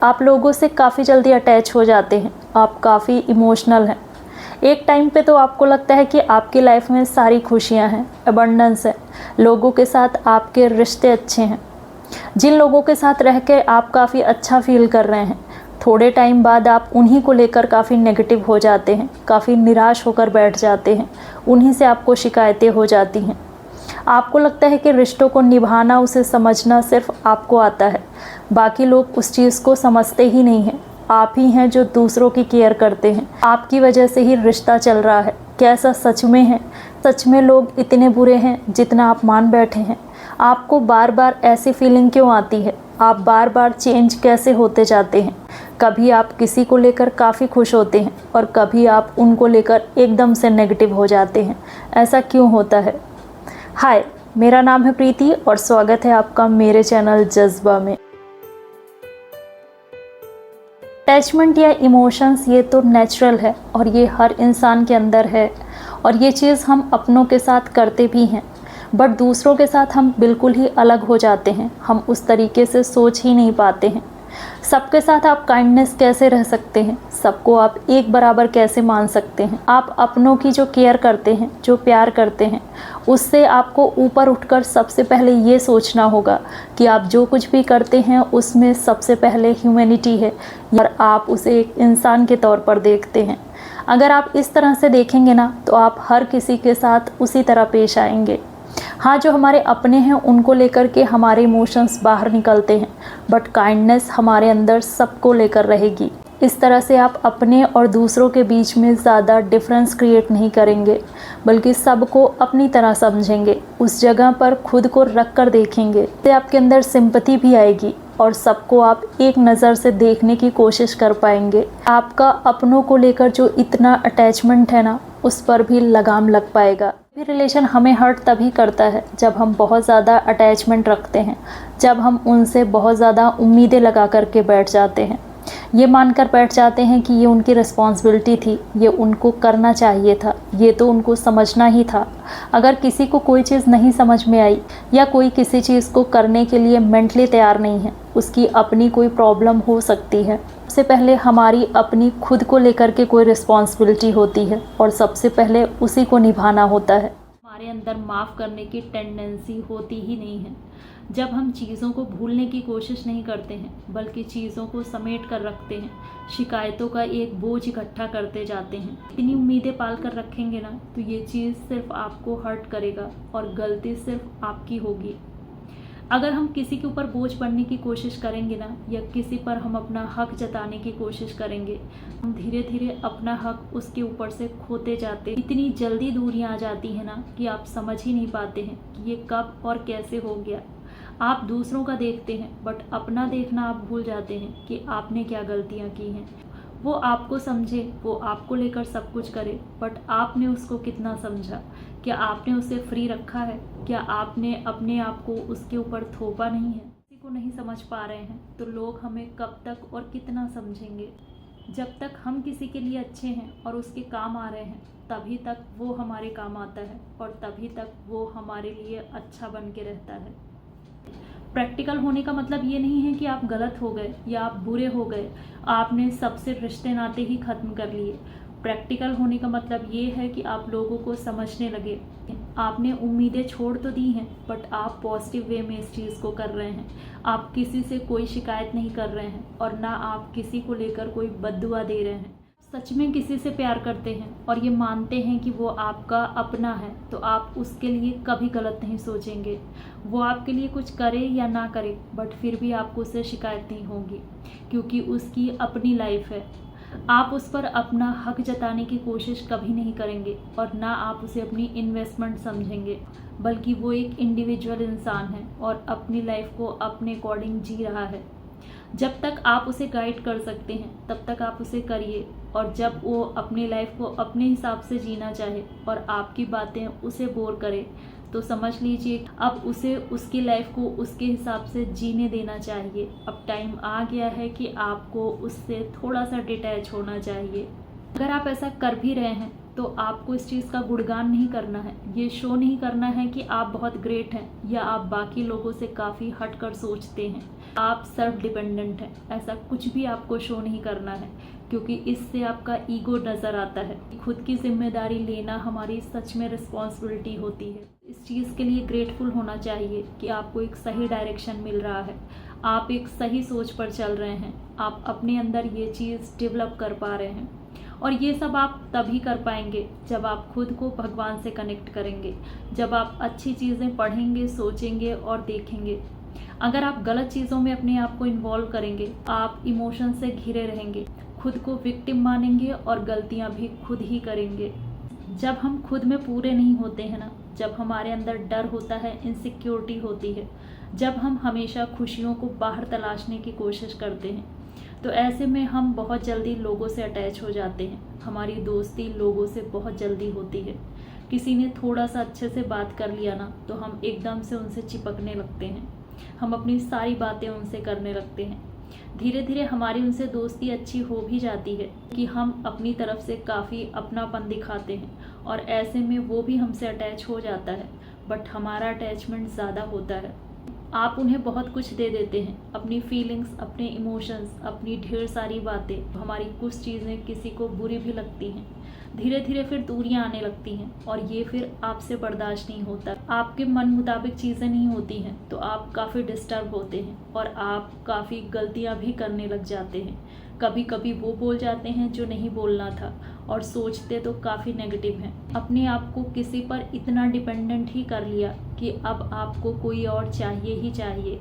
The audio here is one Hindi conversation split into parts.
आप लोगों से काफ़ी जल्दी अटैच हो जाते हैं, आप काफ़ी इमोशनल हैं। एक टाइम पे तो आपको लगता है कि आपकी लाइफ में सारी खुशियां हैं, अबंडेंस है, लोगों के साथ आपके रिश्ते अच्छे हैं। जिन लोगों के साथ रह के आप काफ़ी अच्छा फील कर रहे हैं, थोड़े टाइम बाद आप उन्हीं को लेकर काफ़ी नेगेटिव हो जाते हैं, काफ़ी निराश होकर बैठ जाते हैं, उन्हीं से आपको शिकायतें हो जाती हैं। आपको लगता है कि रिश्तों को निभाना, उसे समझना सिर्फ आपको आता है, बाकी लोग उस चीज़ को समझते ही नहीं हैं। आप ही हैं जो दूसरों की केयर करते हैं, आपकी वजह से ही रिश्ता चल रहा है। क्या ऐसा सच में है? सच में लोग इतने बुरे हैं जितना आप मान बैठे हैं? आपको बार बार ऐसी फीलिंग क्यों आती है? आप बार बार चेंज कैसे होते जाते हैं? कभी आप किसी को लेकर काफ़ी खुश होते हैं और कभी आप उनको लेकर एकदम से नेगेटिव हो जाते हैं। ऐसा क्यों होता है? हाय, मेरा नाम है प्रीति और स्वागत है आपका मेरे चैनल जज्बा में। अटैचमेंट या इमोशंस ये तो नेचुरल है और ये हर इंसान के अंदर है और ये चीज़ हम अपनों के साथ करते भी हैं, बट दूसरों के साथ हम बिल्कुल ही अलग हो जाते हैं। हम उस तरीके से सोच ही नहीं पाते हैं। सबके साथ आप काइंडनेस कैसे रह सकते हैं? सबको आप एक बराबर कैसे मान सकते हैं? आप अपनों की जो केयर करते हैं, जो प्यार करते हैं, उससे आपको ऊपर उठकर सबसे पहले ये सोचना होगा कि आप जो कुछ भी करते हैं उसमें सबसे पहले ह्यूमैनिटी है और आप उसे एक इंसान के तौर पर देखते हैं। अगर आप इस तरह से देखेंगे ना, तो आप हर किसी के साथ उसी तरह पेश आएंगे। हाँ, जो हमारे अपने हैं उनको लेकर के हमारे इमोशंस बाहर निकलते हैं, बट काइंडनेस हमारे अंदर सबको लेकर रहेगी। इस तरह से आप अपने और दूसरों के बीच में ज़्यादा डिफरेंस क्रिएट नहीं करेंगे, बल्कि सबको अपनी तरह समझेंगे, उस जगह पर खुद को रख कर देखेंगे। तो आपके अंदर सिंपैथी भी आएगी और सबको आप एक नज़र से देखने की कोशिश कर पाएंगे। आपका अपनों को लेकर जो इतना अटैचमेंट है ना, उस पर भी लगाम लग पाएगा। ये रिलेशन हमें हर्ट तभी करता है जब हम बहुत ज़्यादा अटैचमेंट रखते हैं, जब हम उनसे बहुत ज़्यादा उम्मीदें लगा करके बैठ जाते हैं, ये मानकर बैठ जाते हैं कि ये उनकी रिस्पॉन्सिबिलिटी थी, ये उनको करना चाहिए था, ये तो उनको समझना ही था। अगर किसी को कोई चीज़ नहीं समझ में आई या कोई किसी चीज़ को करने के लिए मेंटली तैयार नहीं है, उसकी अपनी कोई प्रॉब्लम हो सकती है। सबसे पहले हमारी अपनी खुद को लेकर के कोई रिस्पॉन्सिबिलिटी होती है और सबसे पहले उसी को निभाना होता है। हमारे अंदर माफ़ करने की टेंडेंसी होती ही नहीं है। जब हम चीज़ों को भूलने की कोशिश नहीं करते हैं, बल्कि चीज़ों को समेट कर रखते हैं, शिकायतों का एक बोझ इकट्ठा करते जाते हैं, इतनी उम्मीदें पाल कर रखेंगे ना, तो ये चीज़ सिर्फ आपको हर्ट करेगा और गलती सिर्फ आपकी होगी। अगर हम किसी के ऊपर बोझ बनने की कोशिश करेंगे ना, या किसी पर हम अपना हक जताने की कोशिश करेंगे, हम धीरे धीरे अपना हक उसके ऊपर से खोते जाते। इतनी जल्दी दूरियां आ जाती हैं ना कि आप समझ ही नहीं पाते हैं कि ये कब और कैसे हो गया। आप दूसरों का देखते हैं, बट अपना देखना आप भूल जाते हैं कि आपने क्या गलतियां की हैं। वो आपको समझे, वो आपको लेकर सब कुछ करे, बट आपने उसको कितना समझा? क्या आपने उसे फ्री रखा है? क्या आपने अपने आप को उसके ऊपर थोपा नहीं है? किसी को नहीं समझ पा रहे हैं तो लोग हमें कब तक और कितना समझेंगे? जब तक हम किसी के लिए अच्छे हैं और उसके काम आ रहे हैं, तभी तक वो हमारे काम आता है और तभी तक वो हमारे लिए अच्छा बन के रहता है। प्रैक्टिकल होने का मतलब ये नहीं है कि आप गलत हो गए या आप बुरे हो गए, आपने सबसे रिश्ते नाते ही ख़त्म कर लिए। प्रैक्टिकल होने का मतलब ये है कि आप लोगों को समझने लगे। आपने उम्मीदें छोड़ तो दी हैं, बट आप पॉजिटिव वे में इस चीज़ को कर रहे हैं। आप किसी से कोई शिकायत नहीं कर रहे हैं और ना आप किसी को लेकर कोई बद्दुआ दे रहे हैं। सच में किसी से प्यार करते हैं और ये मानते हैं कि वो आपका अपना है, तो आप उसके लिए कभी गलत नहीं सोचेंगे। वो आपके लिए कुछ करे या ना करे, बट फिर भी आपको उससे शिकायत नहीं होगी, क्योंकि उसकी अपनी लाइफ है। आप उस पर अपना हक जताने की कोशिश कभी नहीं करेंगे और ना आप उसे अपनी इन्वेस्टमेंट समझेंगे, बल्कि वो एक इंडिविजुअल इंसान है और अपनी लाइफ को अपने अकॉर्डिंग जी रहा है। जब तक आप उसे गाइड कर सकते हैं, तब तक आप उसे करिए, और जब वो अपनी लाइफ को अपने हिसाब से जीना चाहे और आपकी बातें उसे बोर करे, तो समझ लीजिए अब उसे उसकी लाइफ को उसके हिसाब से जीने देना चाहिए। अब टाइम आ गया है कि आपको उससे थोड़ा सा डिटैच होना चाहिए। अगर आप ऐसा कर भी रहे हैं, तो तो आपको इस चीज़ का गुणगान नहीं करना है, ये शो नहीं करना है कि आप बहुत ग्रेट हैं या आप बाकी लोगों से काफ़ी हटकर सोचते हैं, आप सेल्फ डिपेंडेंट हैं। ऐसा कुछ भी आपको शो नहीं करना है, क्योंकि इससे आपका ईगो नज़र आता है। खुद की जिम्मेदारी लेना हमारी सच में रिस्पॉन्सिबिलिटी होती है। इस चीज़ के लिए ग्रेटफुल होना चाहिए कि आपको एक सही डायरेक्शन मिल रहा है, आप एक सही सोच पर चल रहे हैं, आप अपने अंदर ये चीज़ डेवलप कर पा रहे हैं। और ये सब आप तभी कर पाएंगे जब आप खुद को भगवान से कनेक्ट करेंगे, जब आप अच्छी चीज़ें पढ़ेंगे, सोचेंगे और देखेंगे। अगर आप गलत चीज़ों में अपने आप को इन्वॉल्व करेंगे, आप इमोशन से घिरे रहेंगे, खुद को विक्टिम मानेंगे और गलतियां भी खुद ही करेंगे। जब हम खुद में पूरे नहीं होते हैं ना, जब हमारे अंदर डर होता है, इनसिक्योरिटी होती है, जब हम हमेशा खुशियों को बाहर तलाशने की कोशिश करते हैं, तो ऐसे में हम बहुत जल्दी लोगों से अटैच हो जाते हैं। हमारी दोस्ती लोगों से बहुत जल्दी होती है। किसी ने थोड़ा सा अच्छे से बात कर लिया ना, तो हम एकदम से उनसे चिपकने लगते हैं, हम अपनी सारी बातें उनसे करने लगते हैं। धीरे धीरे हमारी उनसे दोस्ती अच्छी हो भी जाती है कि हम अपनी तरफ से काफ़ी अपनापन दिखाते हैं और ऐसे में वो भी हमसे अटैच हो जाता है, बट हमारा अटैचमेंट ज़्यादा होता है। आप उन्हें बहुत कुछ दे देते हैं, अपनी फीलिंग्स, अपने इमोशंस, अपनी ढेर सारी बातें। हमारी कुछ चीज़ें किसी को बुरी भी लगती हैं, धीरे धीरे फिर दूरियां आने लगती हैं और ये फिर आपसे बर्दाश्त नहीं होता। आपके मन मुताबिक चीज़ें नहीं होती हैं तो आप काफ़ी डिस्टर्ब होते हैं और आप काफ़ी गलतियां भी करने लग जाते हैं। कभी कभी वो बोल जाते हैं जो नहीं बोलना था और सोचते तो काफ़ी नेगेटिव हैं। अपने आप को किसी पर इतना डिपेंडेंट ही कर लिया कि अब आपको कोई और चाहिए ही चाहिए।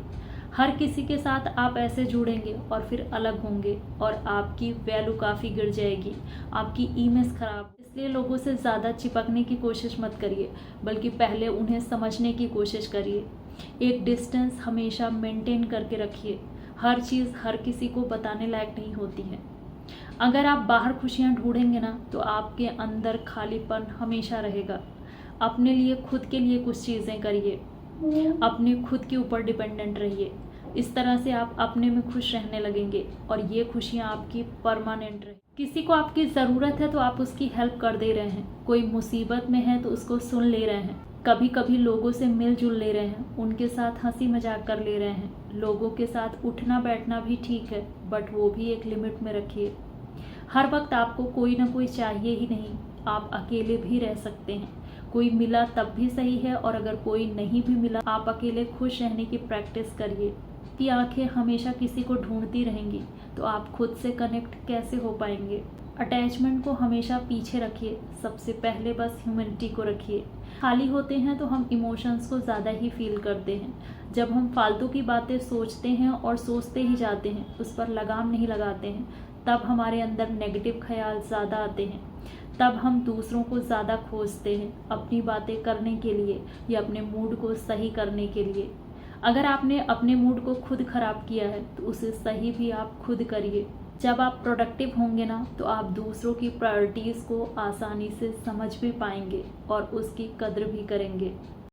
हर किसी के साथ आप ऐसे जुड़ेंगे और फिर अलग होंगे और आपकी वैल्यू काफ़ी गिर जाएगी, आपकी इमेज खराब। इसलिए लोगों से ज़्यादा चिपकने की कोशिश मत करिए, बल्कि पहले उन्हें समझने की कोशिश करिए। एक डिस्टेंस हमेशा मेंटेन करके रखिए। हर चीज़ हर किसी को बताने लायक नहीं होती है। अगर आप बाहर खुशियाँ ढूंढेंगे ना, तो आपके अंदर खालीपन हमेशा रहेगा। अपने लिए, खुद के लिए कुछ चीज़ें करिए, अपने खुद के ऊपर डिपेंडेंट रहिए। इस तरह से आप अपने में खुश रहने लगेंगे और ये खुशियाँ आपकी परमानेंट रहे। किसी को आपकी ज़रूरत है तो आप उसकी हेल्प कर दे रहे हैं, कोई मुसीबत में है तो उसको सुन ले रहे हैं, कभी कभी लोगों से मिलजुल ले रहे हैं, उनके साथ हंसी मजाक कर ले रहे हैं। लोगों के साथ उठना बैठना भी ठीक है, बट वो भी एक लिमिट में रखिए। हर वक्त आपको कोई ना कोई चाहिए ही नहीं, आप अकेले भी रह सकते हैं। कोई मिला तब भी सही है और अगर कोई नहीं भी मिला, आप अकेले खुश रहने की प्रैक्टिस करिए। कि आंखें हमेशा किसी को ढूंढती रहेंगी तो आप खुद से कनेक्ट कैसे हो पाएंगे। अटैचमेंट को हमेशा पीछे रखिए, सबसे पहले बस ह्यूमैनिटी को रखिए। खाली होते हैं तो हम इमोशंस को ज़्यादा ही फील करते हैं। जब हम फालतू की बातें सोचते हैं और सोचते ही जाते हैं, उस पर लगाम नहीं लगाते हैं, तब हमारे अंदर नेगेटिव ख्याल ज़्यादा आते हैं। तब हम दूसरों को ज़्यादा खोजते हैं अपनी बातें करने के लिए या अपने मूड को सही करने के लिए। अगर आपने अपने मूड को खुद ख़राब किया है तो उसे सही भी आप खुद करिए। जब आप प्रोडक्टिव होंगे ना, तो आप दूसरों की प्रायोरिटीज़ को आसानी से समझ भी पाएंगे और उसकी कद्र भी करेंगे।